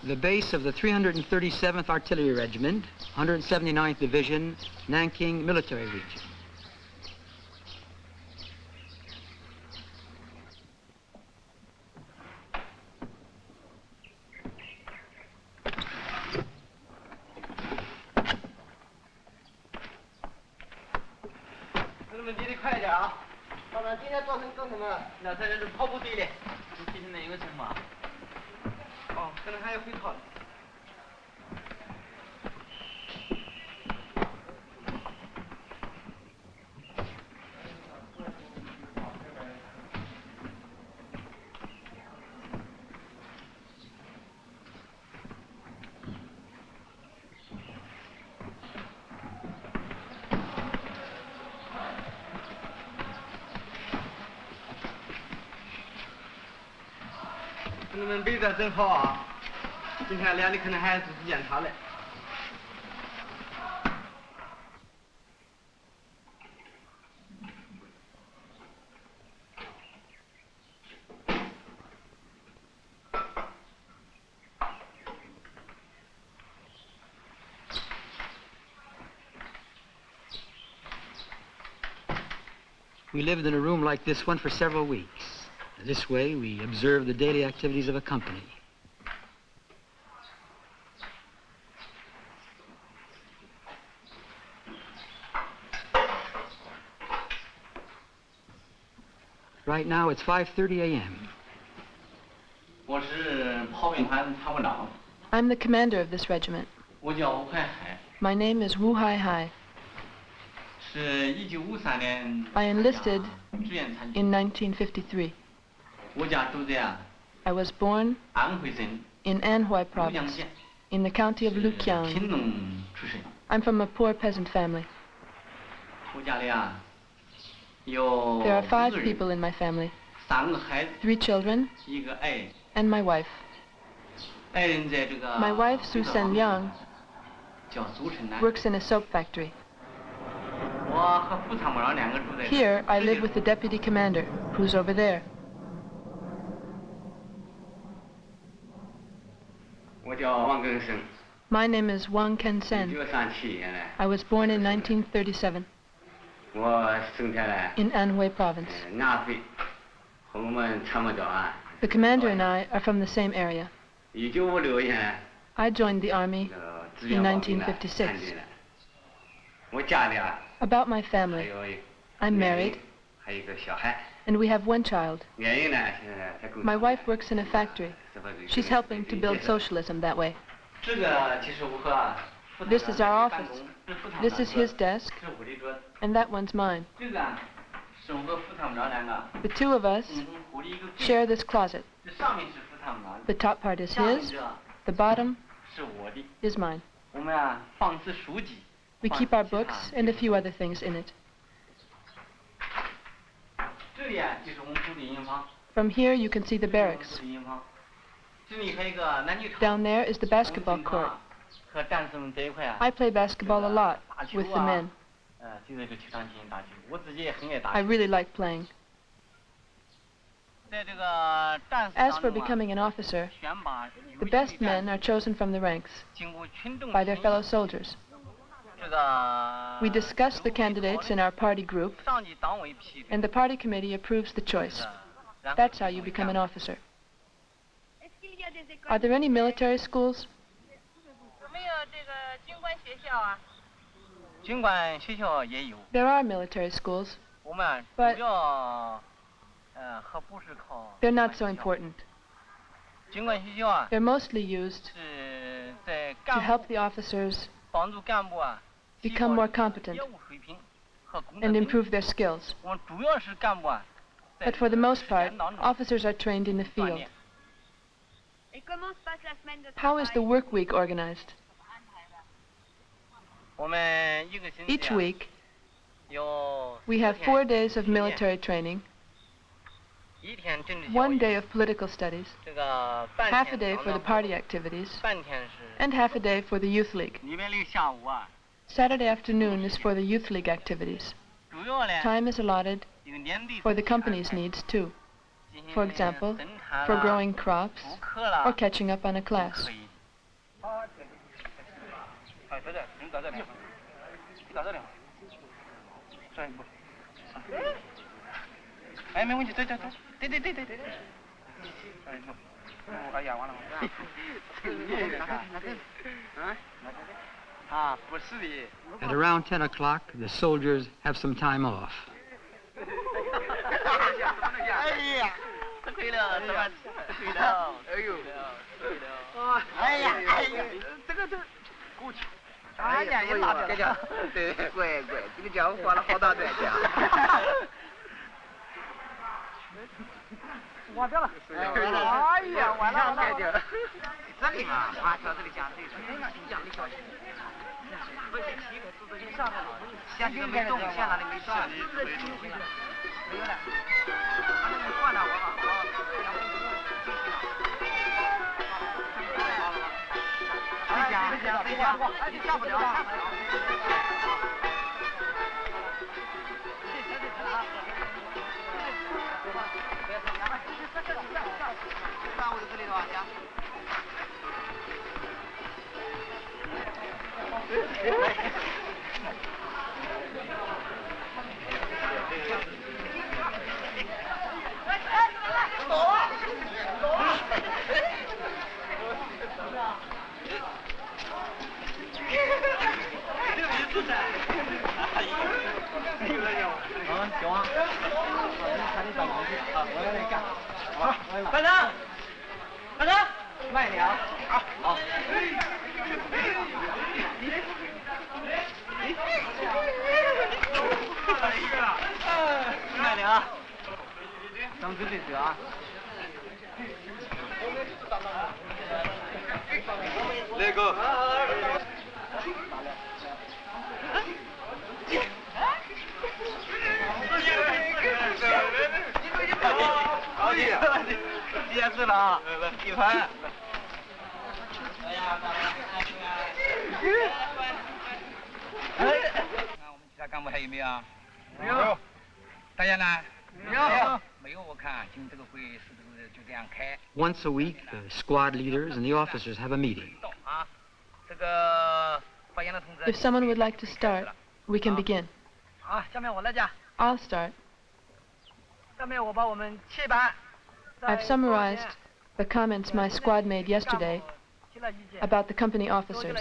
the base of the 337th Artillery Regiment, 179th Division, Nanking Military Region.你们背得真好啊！今天来的可能还是仔细检查嘞。We lived in a room like this one for several weeks. This way, we observe the daily activities of a company. Right now, it's 5:30 a.m. I'm the commander of this regiment. My name is Wu Hai Hai. I enlisted in 1953. I was born in Anhui Province, in the county of Luqiang. I'm from a poor peasant family. There are 5 people in my family, 3 children, and my wife. My wife, Su Sen Liang, works in a soap factory. Here, I live with the deputy commander, who's over there. My name is Wang Ken-sen. I was born in 1937 in Anhui Province. The commander and I are from the same area. I joined the army in 1956. About my family, I'm married, and we have 1 child. My wife works in a factory. She's helping to build socialism that way. This is our office. This is his desk, and that one's mine. The 2 of us share this closet. The top part is his, the bottom is mine. We keep our books and a few other things in it. From here you can see the barracks. Down there is the basketball court. I play basketball a lot with the men. I really like playing. As for becoming an officer, the best men are chosen from the ranks by their fellow soldiers. We discuss the candidates in our party group, and the party committee approves the choice. That's how you become an officer. Are there any military schools? There are military schools, but they're not so important. They're mostly used to help the officers become more competent and improve their skills. But for the most part, officers are trained in the field. How is the work week organized? Each week, we have 4 days of military training, 1 day of political studies, half a day for the party activities, and half a day for the youth league. Saturday afternoon is for the youth league activities. Time is allotted for the company's needs too. For example, for growing crops or catching up on a class. 哎，在这，你到这里，你到这里，转一步。哎，没问题，对。转一步。哎呀，完了。啊，不是的。At around 10 o'clock, the soldiers have some time off. 哎呀，吃亏了，吃亏了，哎呦，哎呀，这个过去。哎呀，也拿掉了。对，乖，这个家伙花了好大代价。挖掉了。哎呀，完了。这里嘛，华侨这里讲这个，讲的小心。下这个没动，下哪里没动？没有了。他那个换了，别讲，哎，你下不了。上我这里的话讲。行啊，我要来干。班长，慢点啊。好。慢点啊。咱们对啊。那个。结束了啊，一盘。看我们其他干部还有没有？没有。大家呢？没有。我看今天这个会是不是就这样开 Once a week, the squad leaders and the officers have a meeting. 啊，这个发言的同志。If someone would like to start, we can begin. 啊，下面我来讲。I'll start. 下面我把我们7班。I've summarized the comments my squad made yesterday about the company officers.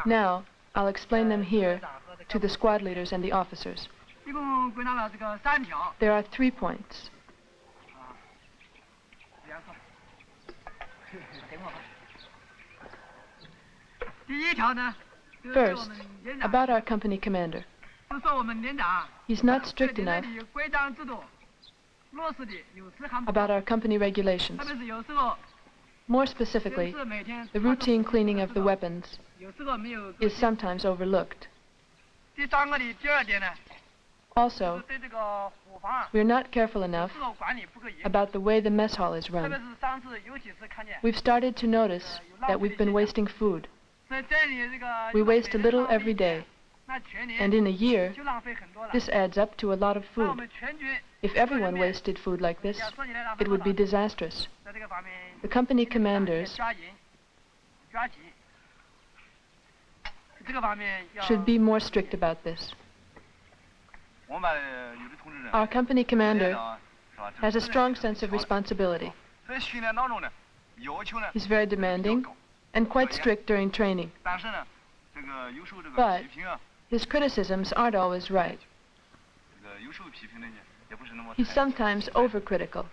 Now, I'll explain them here to the squad leaders and the officers. There are 3 points. First, about our company commander. He's not strict enough about our company regulations. More specifically, the routine cleaning of the weapons is sometimes overlooked. Also, we're not careful enough about the way the mess hall is run. We've started to notice that we've been wasting food. We waste a little every day, and in a year, this adds up to a lot of food. If everyone wasted food like this, it would be disastrous. The company commanders should be more strict about this. Our company commander has a strong sense of responsibility. He's very demanding and quite strict during training. But his criticisms aren't always right. He's sometimes overcritical.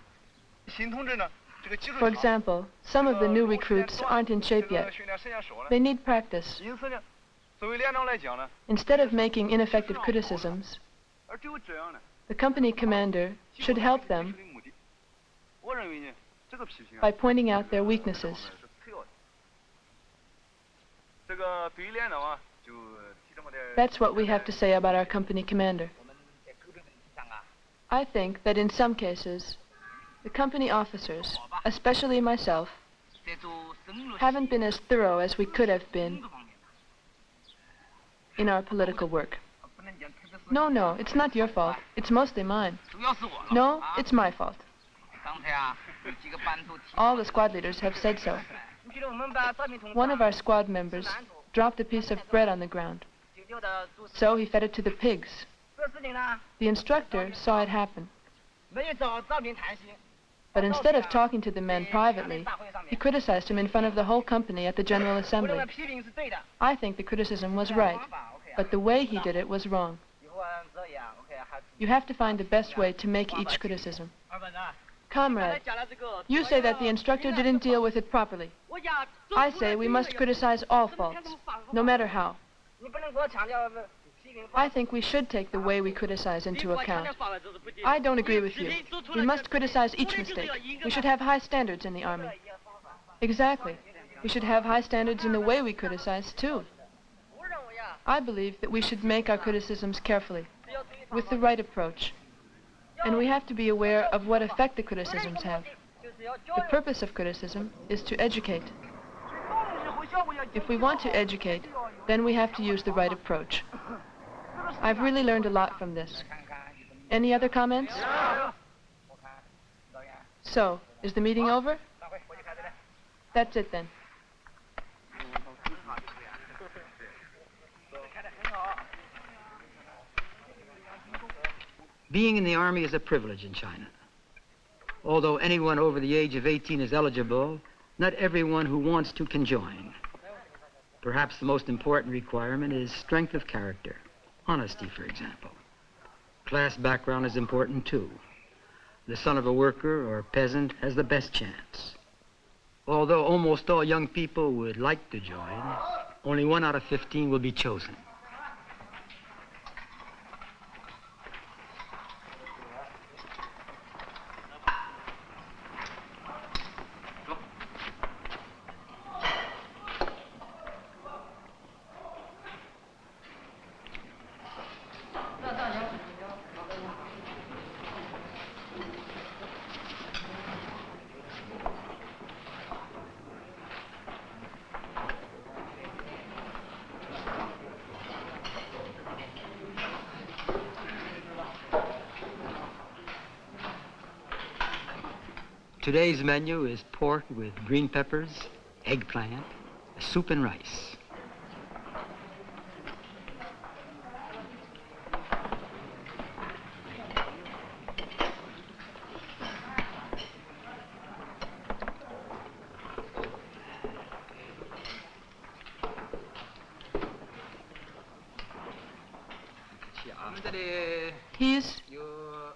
For example, some of the new recruits aren't in shape yet. They need practice. Instead of making ineffective criticisms, the company commander should help them by pointing out their weaknesses. That's what we have to say about our company commander. I think that in some cases, the company officers, especially myself, haven't been as thorough as we could have been in our political work. No, it's not your fault. It's mostly mine. No, it's my fault. All the squad leaders have said so. One of our squad members dropped a piece of bread on the ground, so he fed it to the pigs. The instructor saw it happen, but instead of talking to the men privately, he criticized him in front of the whole company at the General Assembly. I think the criticism was right, but the way he did it was wrong. You have to find the best way to make each criticism. Comrade, you say that the instructor didn't deal with it properly. I say we must criticize all faults, no matter how. I think we should take the way we criticize into account. I don't agree with you. We must criticize each mistake. We should have high standards in the Army. Exactly. We should have high standards in the way we criticize, too. I believe that we should make our criticisms carefully, with the right approach. And we have to be aware of what effect the criticisms have. The purpose of criticism is to educate. If we want to educate, then we have to use the right approach. I've really learned a lot from this. Any other comments? So, is the meeting over? That's it then. Being in the Army is a privilege in China. Although anyone over the age of 18 is eligible, not everyone who wants to can join. Perhaps the most important requirement is strength of character. Honesty, for example. Class background is important, too. The son of a worker or peasant has the best chance. Although almost all young people would like to join, only 1 out of 15 will be chosen. Today's menu is pork with green peppers, eggplant, soup and rice.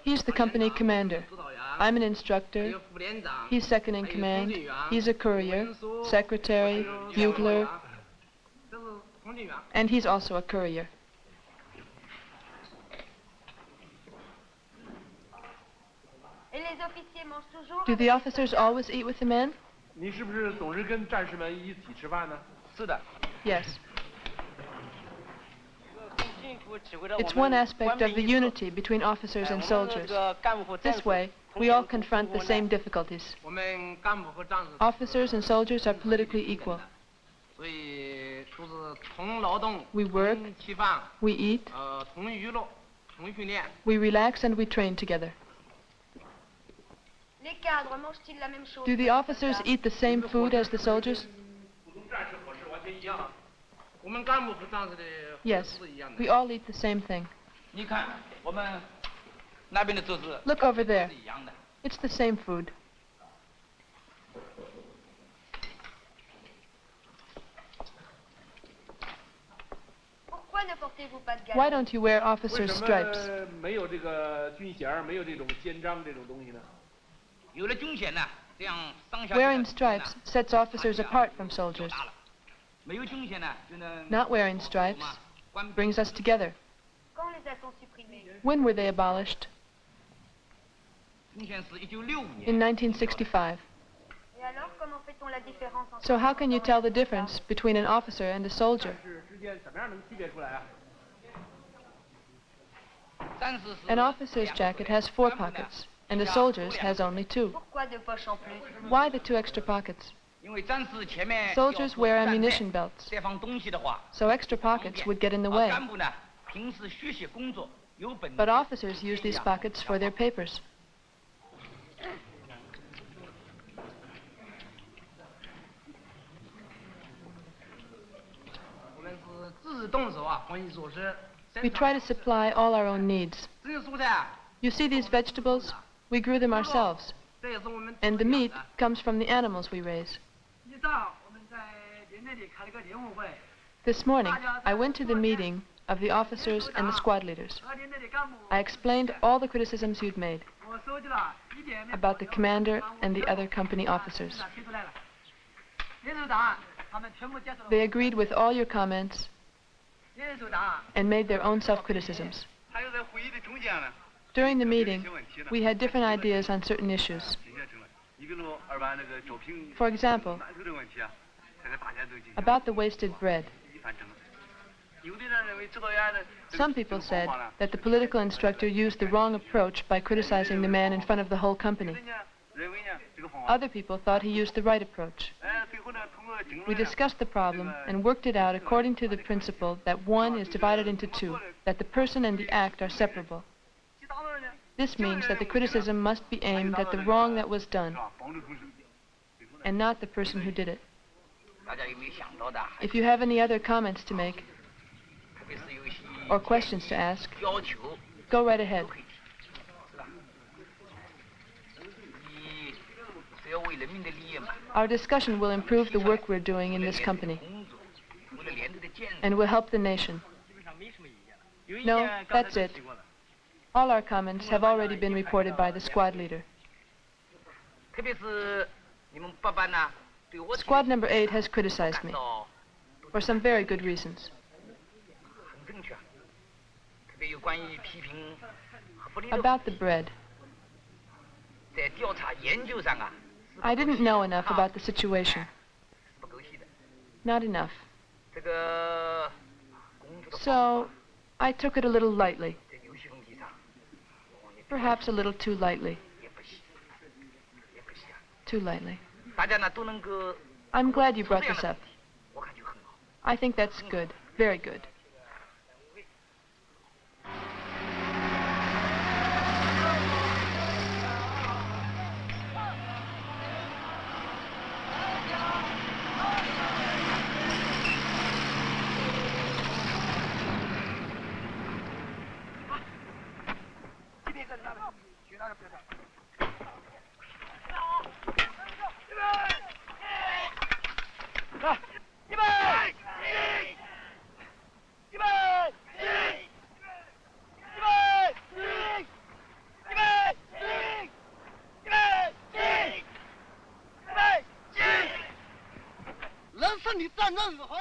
He's the company commander. I'm an instructor. He's second in command. He's a courier, secretary, bugler, and he's also a courier. Do the officers always eat with the men? Yes. It's one aspect of the unity between officers and soldiers. This way, we all confront the same difficulties. Officers and soldiers are politically equal. We work, we eat, we relax, and we train together. Do the officers eat the same food as the soldiers? Yes, we all eat the same thing. Look over there. It's the same food. Why don't you wear officer's stripes? Wearing stripes sets officers apart from soldiers. Not wearing stripes brings us together. When were they abolished? In 1965. So how can you tell the difference between an officer and a soldier? An officer's jacket has 4 pockets, and a soldier's has only 2. Why the 2 extra pockets? Soldiers wear ammunition belts, so extra pockets would get in the way. But officers use these pockets for their papers. We try to supply all our own needs. You see these vegetables? We grew them ourselves. And the meat comes from the animals we raise. This morning, I went to the meeting of the officers and the squad leaders. I explained all the criticisms you'd made about the commander and the other company officers. They agreed with all your comments and made their own self-criticisms. During the meeting, we had different ideas on certain issues. For example, about the wasted bread. Some people said that the political instructor used the wrong approach by criticizing the man in front of the whole company. Other people thought he used the right approach. We discussed the problem and worked it out according to the principle that one is divided into two, that the person and the act are separable. This means that the criticism must be aimed at the wrong that was done, and not the person who did it. If you have any other comments to make, or questions to ask, go right ahead. Our discussion will improve the work we're doing in this company, and will help the nation. No, that's it. All our comments have already been reported by the squad leader. Squad number 8 has criticized me, for some very good reasons. About the bread. I didn't know enough about the situation. Not enough. So, I took it a little lightly. Perhaps a little too lightly. Too lightly. I'm glad you brought this up. I think that's good. Very good.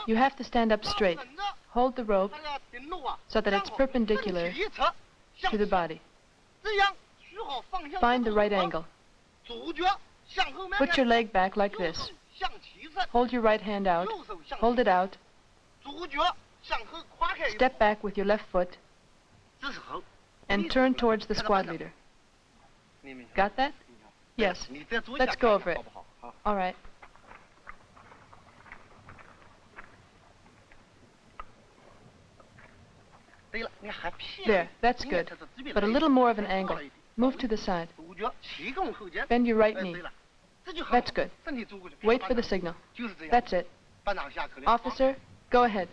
You have to stand up straight. Hold the rope so that it's perpendicular to the body. Find the right angle. Put your leg back like this. Hold your right hand out. Hold it out. Step back with your left foot and turn towards the squad leader. Got that? Yes. Let's go over it. All right. There, that's good. But a little more of an angle. Move to the side. Bend your right knee. That's good. Wait for the signal. That's it. Officer, go ahead.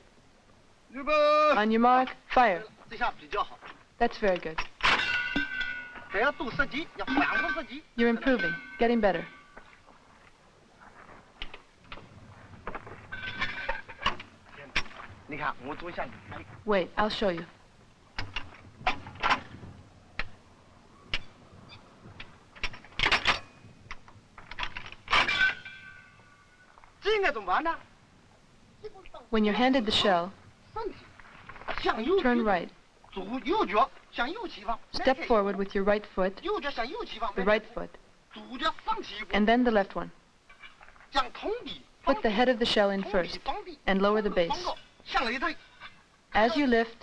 On your mark, fire. That's very good. You're improving, getting better. Wait, I'll show you. When you're handed the shell, turn right. Step forward with your right foot, the right foot, and then the left one. Put the head of the shell in first, and lower the base. As you lift,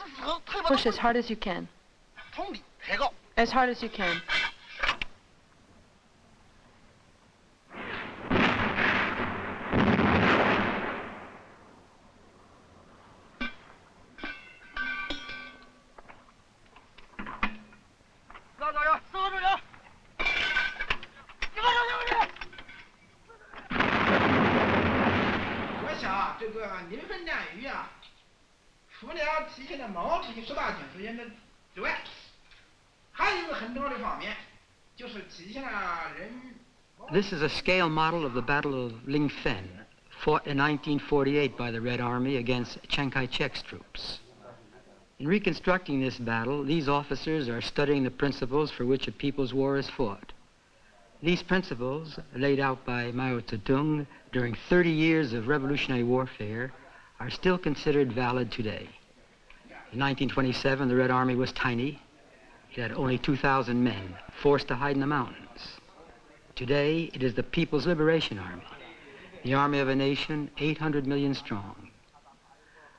push as hard as you can. As hard as you can. 毛主席10大警示原则之外，还有一个很重要的方面，就是体现了人。This is a scale model of the Battle of Lingfen, fought in 1948 by the Red Army against Chiang Kai-shek's troops. In reconstructing this battle, these officers are studying the principles for which a people's war is fought. These principles, laid out by Mao Zedong during 30 years of revolutionary warfare, are still considered valid today. In 1927, the Red Army was tiny. It had only 2,000 men, forced to hide in the mountains. Today, it is the People's Liberation Army, the army of a nation 800 million strong.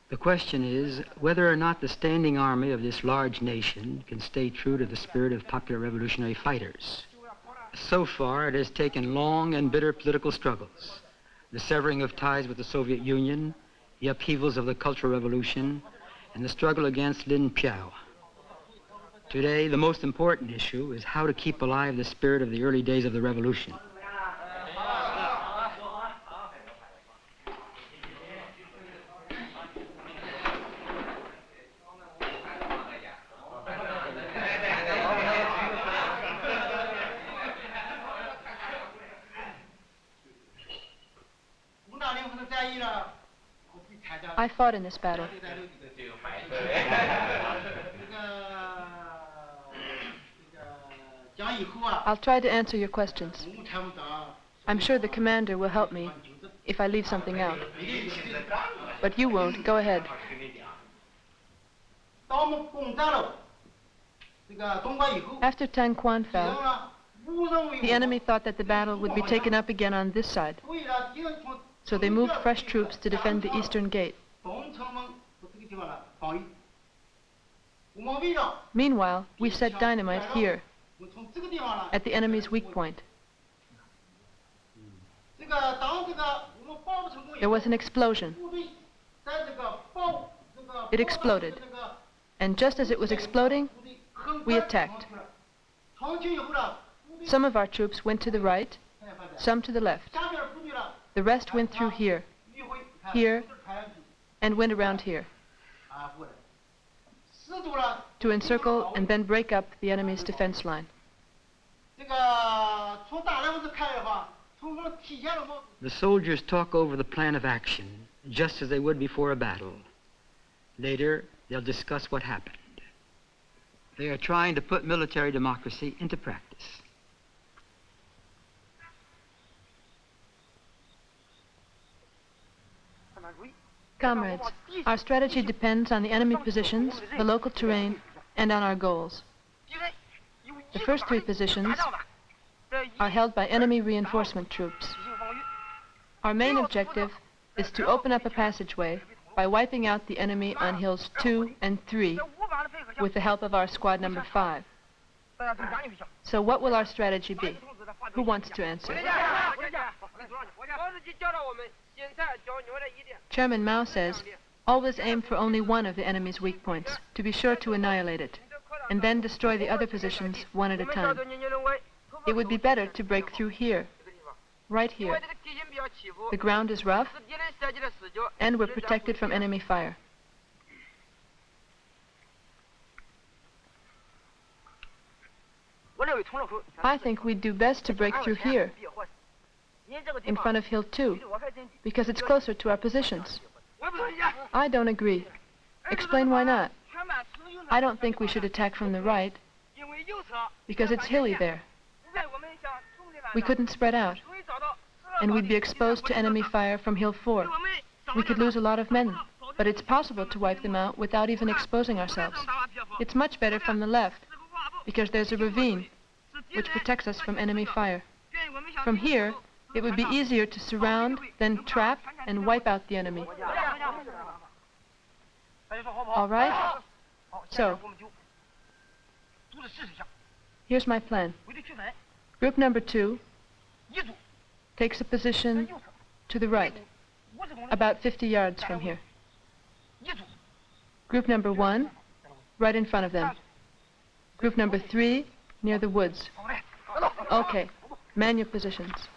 The question is whether or not the standing army of this large nation can stay true to the spirit of popular revolutionary fighters. So far, it has taken long and bitter political struggles, the severing of ties with the Soviet Union, the upheavals of the Cultural Revolution, and the struggle against Lin Piao. Today, the most important issue is how to keep alive the spirit of the early days of the revolution. I fought in this battle. I'll try to answer your questions. I'm sure the commander will help me if I leave something out. But you won't. Go ahead. After Tang Quan fell, the enemy thought that the battle would be taken up again on this side. So they moved fresh troops to defend the eastern gate. Meanwhile, we set dynamite here, at the enemy's weak point. There was an explosion. It exploded. And just as it was exploding, we attacked. Some of our troops went to the right, some to the left. The rest went through here, here, and went around here, to encircle and then break up the enemy's defense line. The soldiers talk over the plan of action, just as they would before a battle. Later, they'll discuss what happened. They are trying to put military democracy into practice. Comrades, our strategy depends on the enemy positions, the local terrain, and on our goals. The first 3 positions are held by enemy reinforcement troops. Our main objective is to open up a passageway by wiping out the enemy on hills 2 and 3 with the help of our squad number 5. So what will our strategy be? Who wants to answer? Chairman Mao says, always aim for only one of the enemy's weak points, to be sure to annihilate it, and then destroy the other positions one at a time. It would be better to break through here, right here. The ground is rough, and we're protected from enemy fire. I think we'd do best to break through here, in front of Hill 2, because it's closer to our positions. I don't agree. Explain why not. I don't think we should attack from the right, because it's hilly there. We couldn't spread out, and we'd be exposed to enemy fire from Hill 4. We could lose a lot of men, but it's possible to wipe them out without even exposing ourselves. It's much better from the left, because there's a ravine, which protects us from enemy fire. From here, it would be easier to surround, then trap, and wipe out the enemy. All right? So, here's my plan. Group number 2 takes a position to the right, about 50 yards from here. Group number 1, right in front of them. Group number 3, near the woods. Okay, man your positions.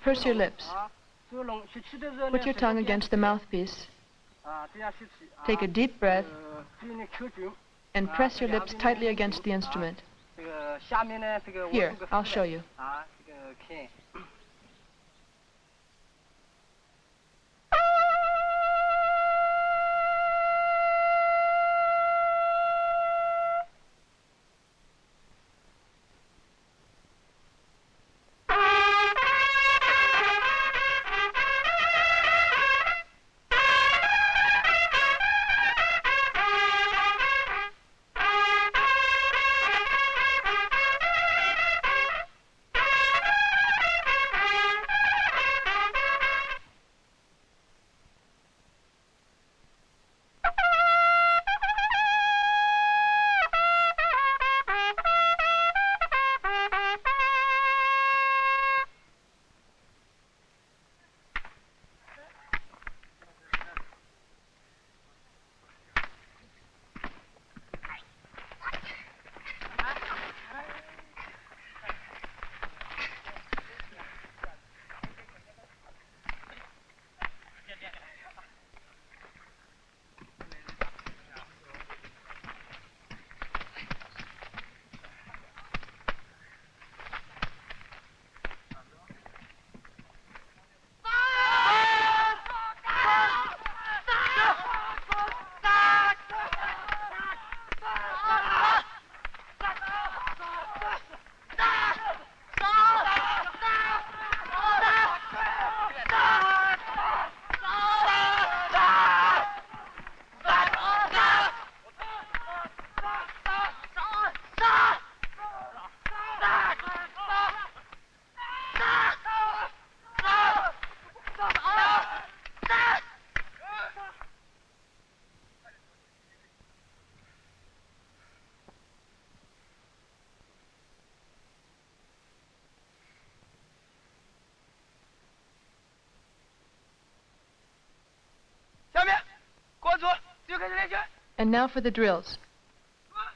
Purse your lips. Put your tongue against the mouthpiece. Take a deep breath and press your lips tightly against the instrument. Here, I'll show you. And now for the drills.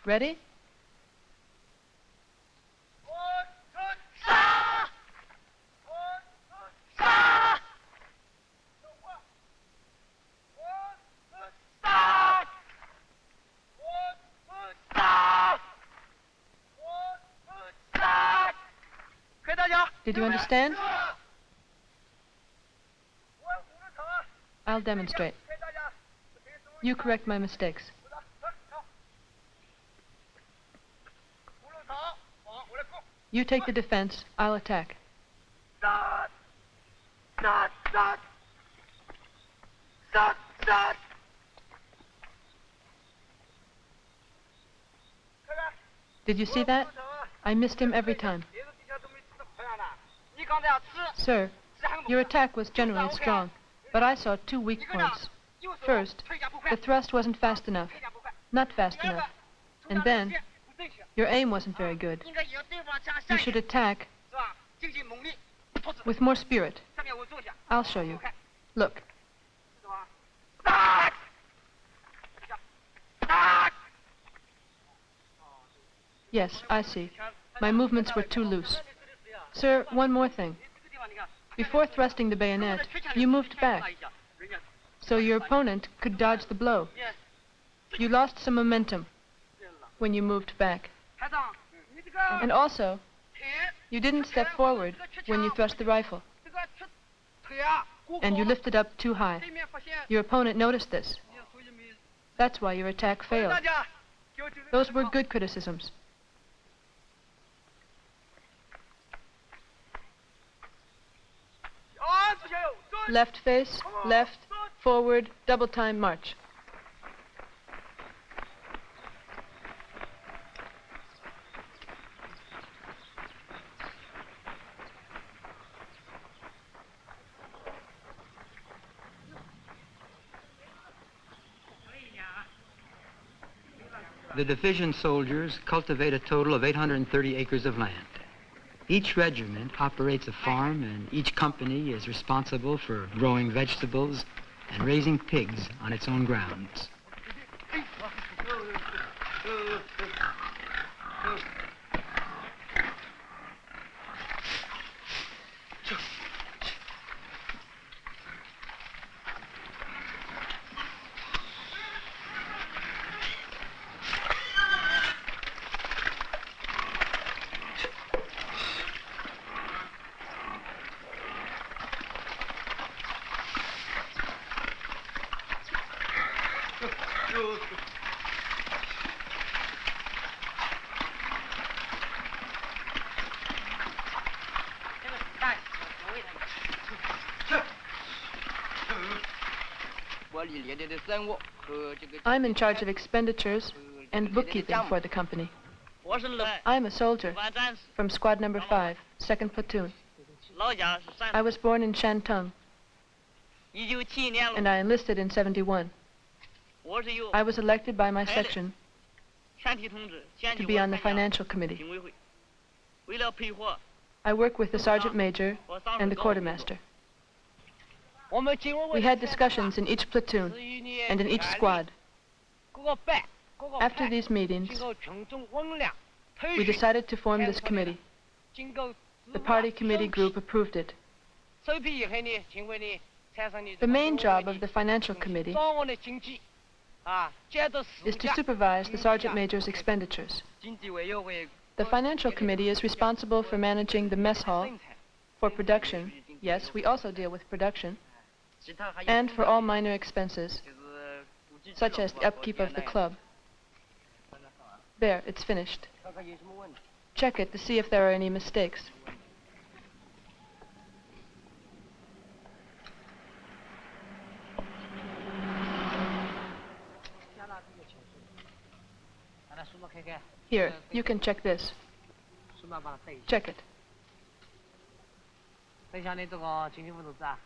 Ready? Did you understand? I'll demonstrate. You correct my mistakes. You take the defense, I'll attack. Did you see that? I missed him every time. Sir, your attack was generally strong, but I saw two weak points. First, the thrust wasn't fast enough, not fast enough. And then, your aim wasn't very good. You should attack with more spirit. I'll show you. Look. Yes, I see. My movements were too loose. Sir, one more thing. Before thrusting the bayonet, you moved back, so your opponent could dodge the blow. You lost some momentum when you moved back. And also, you didn't step forward when you thrust the rifle. And you lifted up too high. Your opponent noticed this. That's why your attack failed. Those were good criticisms. Left face, left, forward, double time, march. The division soldiers cultivate a total of 830 acres of land. Each regiment operates a farm, and each company is responsible for growing vegetables and raising pigs on its own grounds. I'm in charge of expenditures and bookkeeping for the company. I'm a soldier from Squad Number 5, 2nd Platoon. I was born in Shantung, and I enlisted in 71. I was elected by my section to be on the financial committee. I work with the sergeant major and the quartermaster. We had discussions in each platoon and in each squad. After these meetings, we decided to form this committee. The party committee group approved it. The main job of the financial committee is to supervise the sergeant major's expenditures. The financial committee is responsible for managing the mess hall, for production, yes, we also deal with production, and for all minor expenses, such as the upkeep of the club. There, it's finished. Check it to see if there are any mistakes. Here, you can check this. Check it.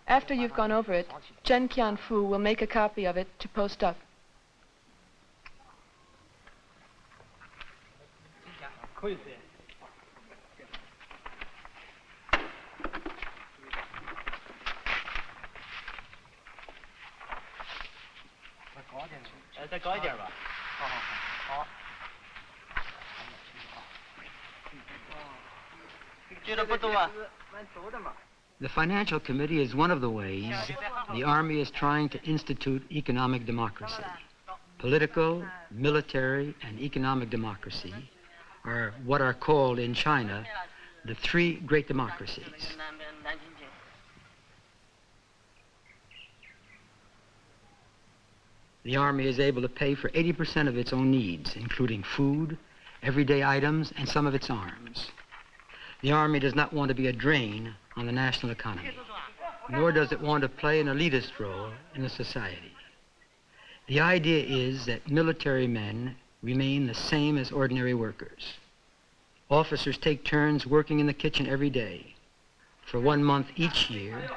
After you've gone over it, Chen Qianfu will make a copy of it to post up. The financial committee is one of the ways the Army is trying to institute economic democracy. Political, military, and economic democracy are what are called in China the three great democracies. The Army is able to pay for 80% of its own needs, including food, everyday items, and some of its arms. The Army does not want to be a drain on the national economy, nor does it want to play an elitist role in the society. The idea is that military men remain the same as ordinary workers. Officers take turns working in the kitchen every day. For 1 month each year,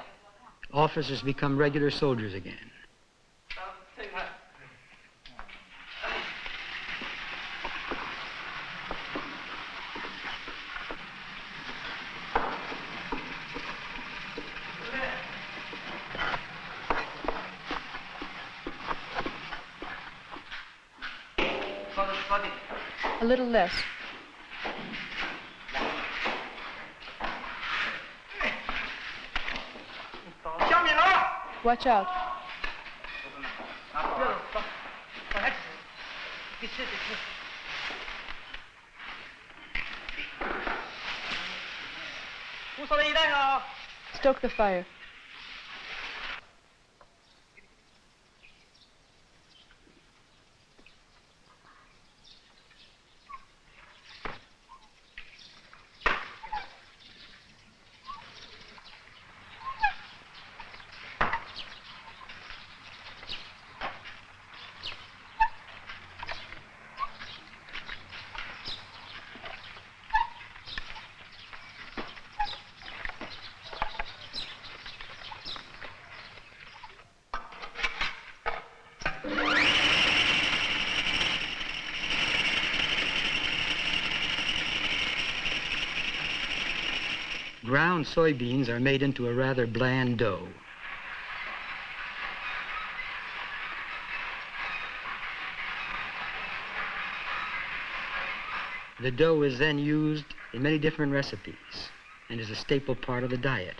officers become regular soldiers again. A little less. Watch out. Stoke the fire. Ground soybeans are made into a rather bland dough. The dough is then used in many different recipes and is a staple part of the diet.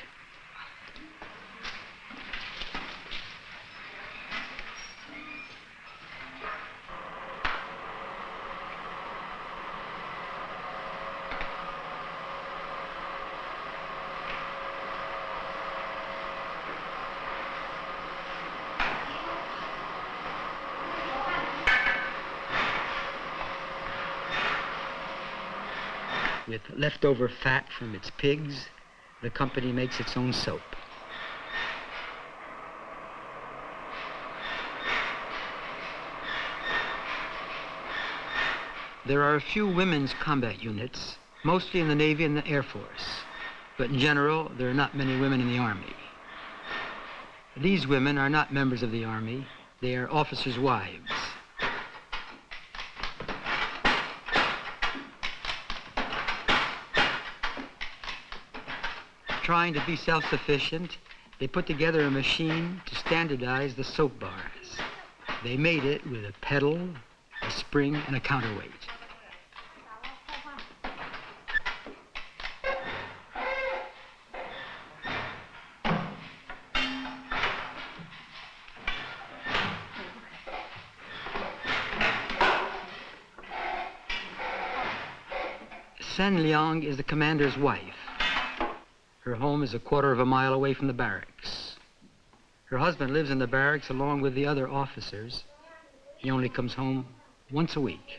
With leftover fat from its pigs, the company makes its own soap. There are a few women's combat units, mostly in the Navy and the Air Force. But in general, there are not many women in the Army. These women are not members of the Army. They are officers' wives. Trying to be self-sufficient, they put together a machine to standardize the soap bars. They made it with a pedal, a spring, and a counterweight. Sen Liang is the commander's wife. Her home is a quarter of a mile away from the barracks. Her husband lives in the barracks along with the other officers. He only comes home once a week.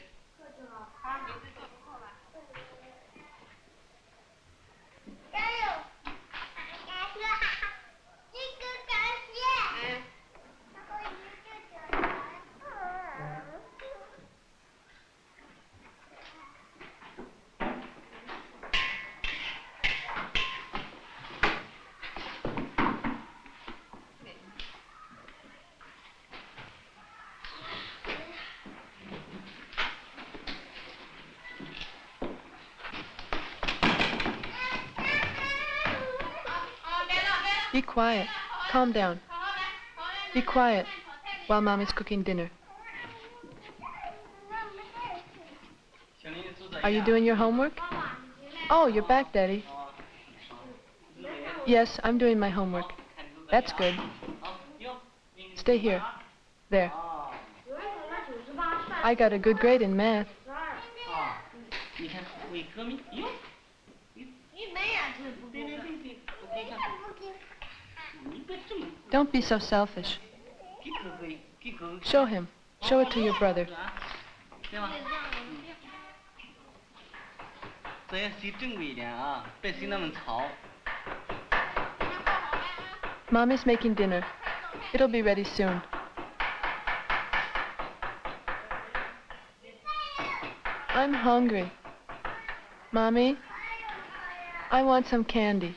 Be quiet. Calm down. Be quiet while Mommy's cooking dinner. Are you doing your homework? Oh, you're back, Daddy. Yes, I'm doing my homework. That's good. Stay here. There. I got a good grade in math. Don't be so selfish. Show him. Show it to your brother. Mommy's making dinner. It'll be ready soon. I'm hungry. Mommy, I want some candy.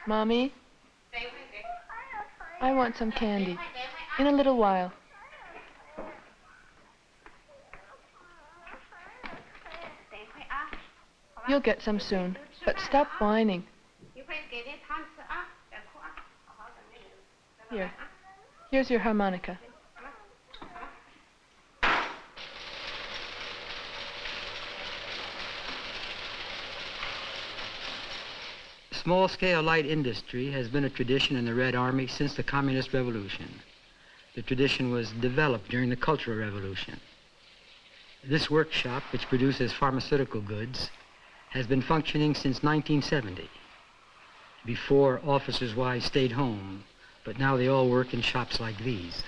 Mommy, I want some candy. In a little while. You'll get some soon, but stop whining. Here. Here's your harmonica. Small-scale light industry has been a tradition in the Red Army since the Communist Revolution. The tradition was developed during the Cultural Revolution. This workshop, which produces pharmaceutical goods, has been functioning since 1970. Before, officers' wives stayed home, but now they all work in shops like these.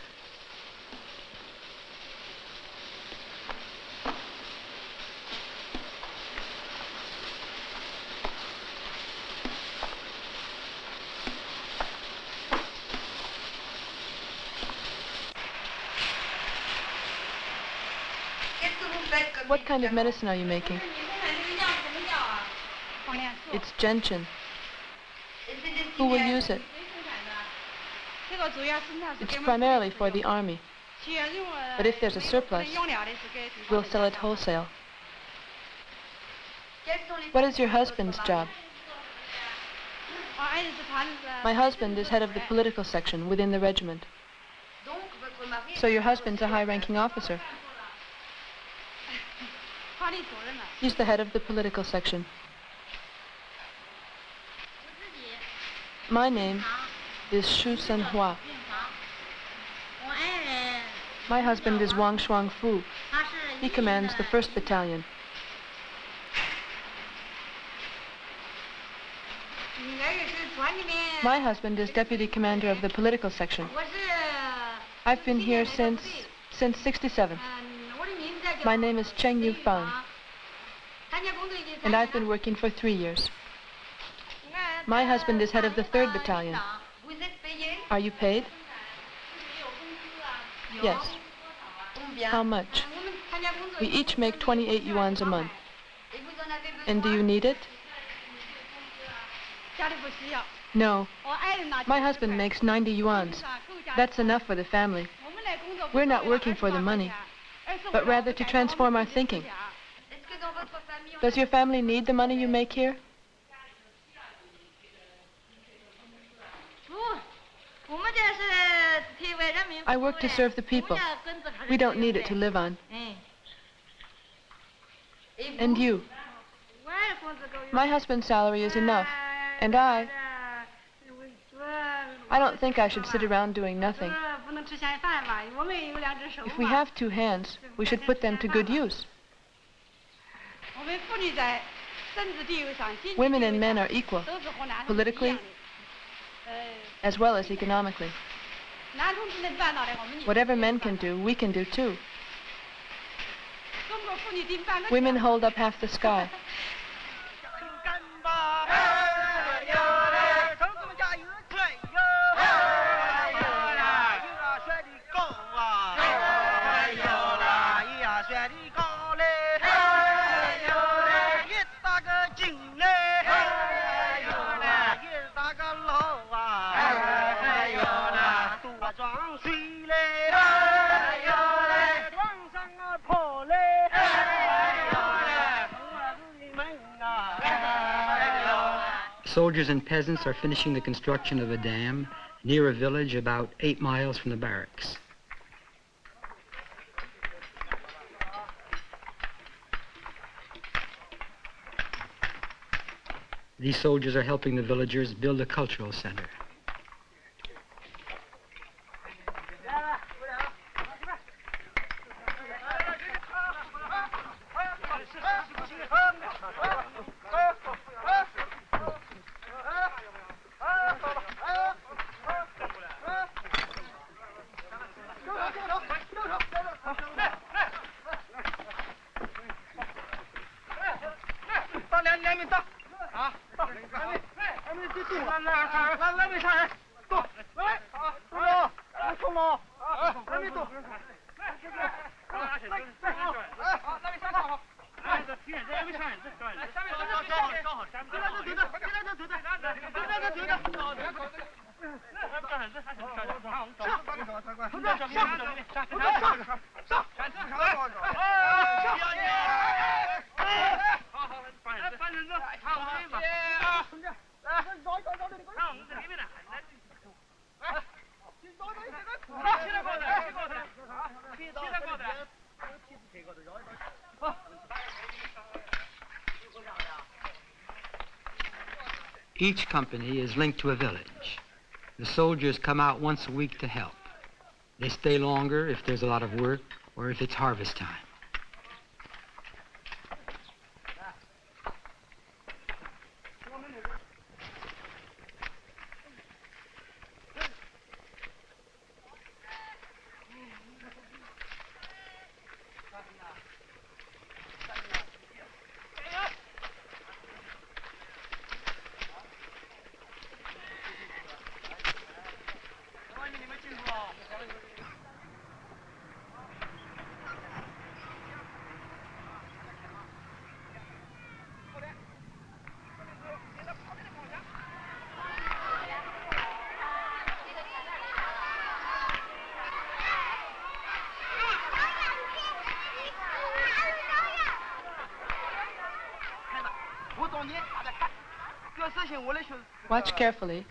What kind of medicine are you making? It's gentian. Who will use it? It's primarily for the army. But if there's a surplus, we'll sell it wholesale. What is your husband's job? My husband is head of the political section within the regiment. So your husband's a high-ranking officer. He's the head of the political section. My name is Shu Senhua. My husband is Wang Shuangfu. He commands the 1st Battalion. My husband is deputy commander of the political section. I've been here since 67. My name is Cheng Yufang, and I've been working for 3 years. My husband is head of the 3rd Battalion. Are you paid? Yes. How much? We each make 28 yuans a month. And do you need it? No. My husband makes 90 yuans. That's enough for the family. We're not working for the money, but rather to transform our thinking. Does your family need the money you make here? I work to serve the people. We don't need it to live on. And you? My husband's salary is enough, and I don't think I should sit around doing nothing. If we have two hands, we should put them to good use. Women and men are equal, politically as well as economically. Whatever men can do, we can do too. Women hold up half the sky. Soldiers and peasants are finishing the construction of a dam near a village about 8 miles from the barracks. These soldiers are helping the villagers build a cultural center. Each company is linked to a village. The soldiers come out once a week to help. They stay longer if there's a lot of work or if it's harvest time. Watch carefully,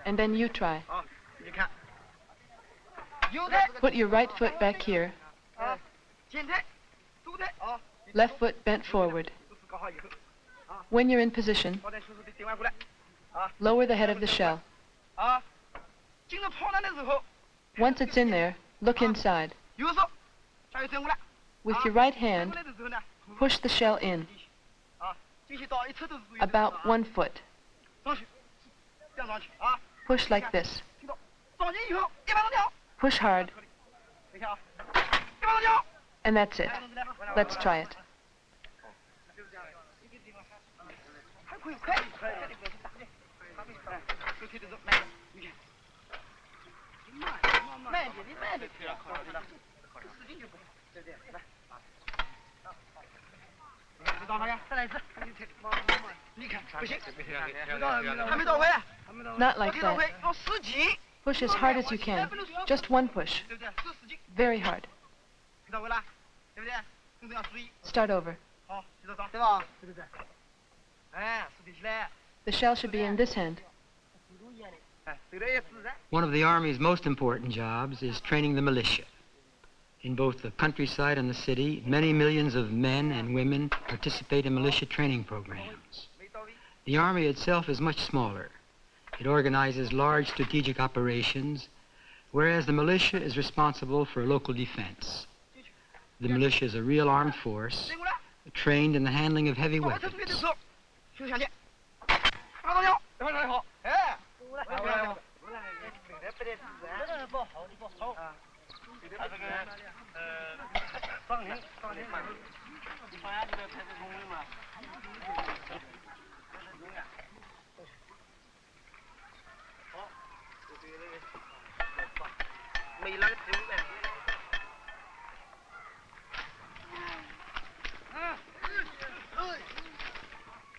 and then you try. Put your right foot back here. Left foot bent forward. When you're in position, lower the head of the shell. Once it's in there, look inside. With your right hand, push the shell in. About 1 foot. Push like this. Push hard. And that's it. Let's try it. Not like that. Push as hard as you can. Just one push. Very hard. Start over. The shell should be in this hand. One of the Army's most important jobs is training the militia. In both the countryside and the city, many millions of men and women participate in militia training programs. The Army itself is much smaller. It organizes large strategic operations, whereas the militia is responsible for local defense. The militia is a real armed force, trained in the handling of heavy weapons.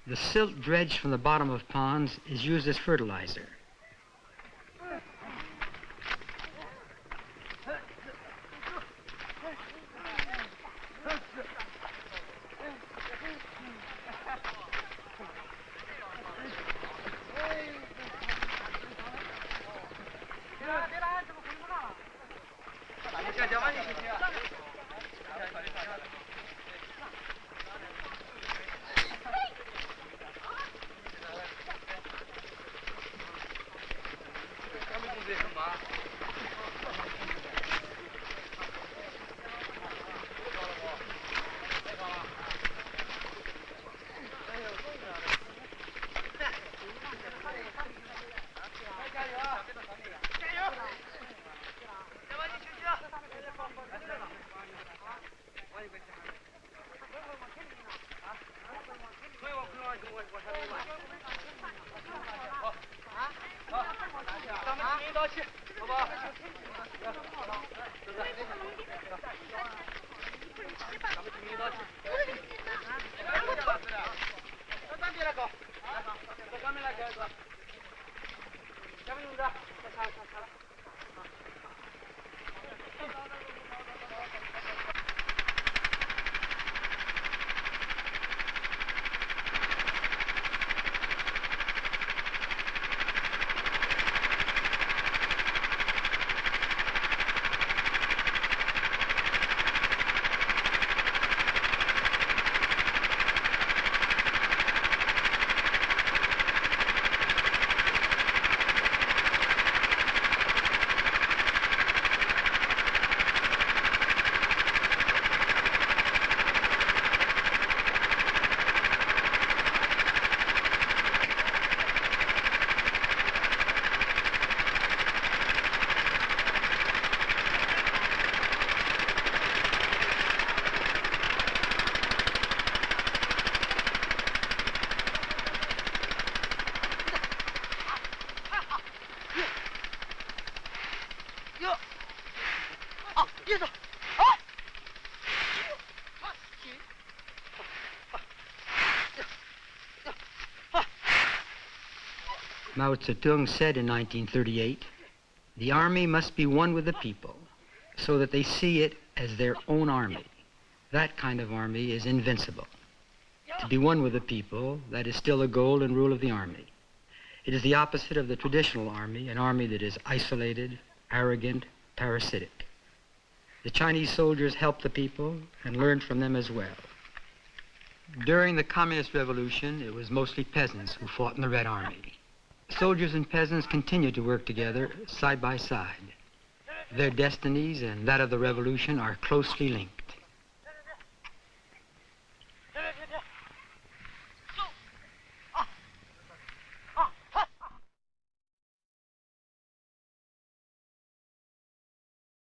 The silt dredged from the bottom of ponds is used as fertilizer. Mao Zedong said in 1938, the army must be one with the people so that they see it as their own army. That kind of army is invincible. To be one with the people, that is still the goal and rule of the army. It is the opposite of the traditional army, an army that is isolated, arrogant, parasitic. The Chinese soldiers helped the people and learned from them as well. During the Communist Revolution, it was mostly peasants who fought in the Red Army. Soldiers and peasants continued to work together side by side. Their destinies and that of the revolution are closely linked.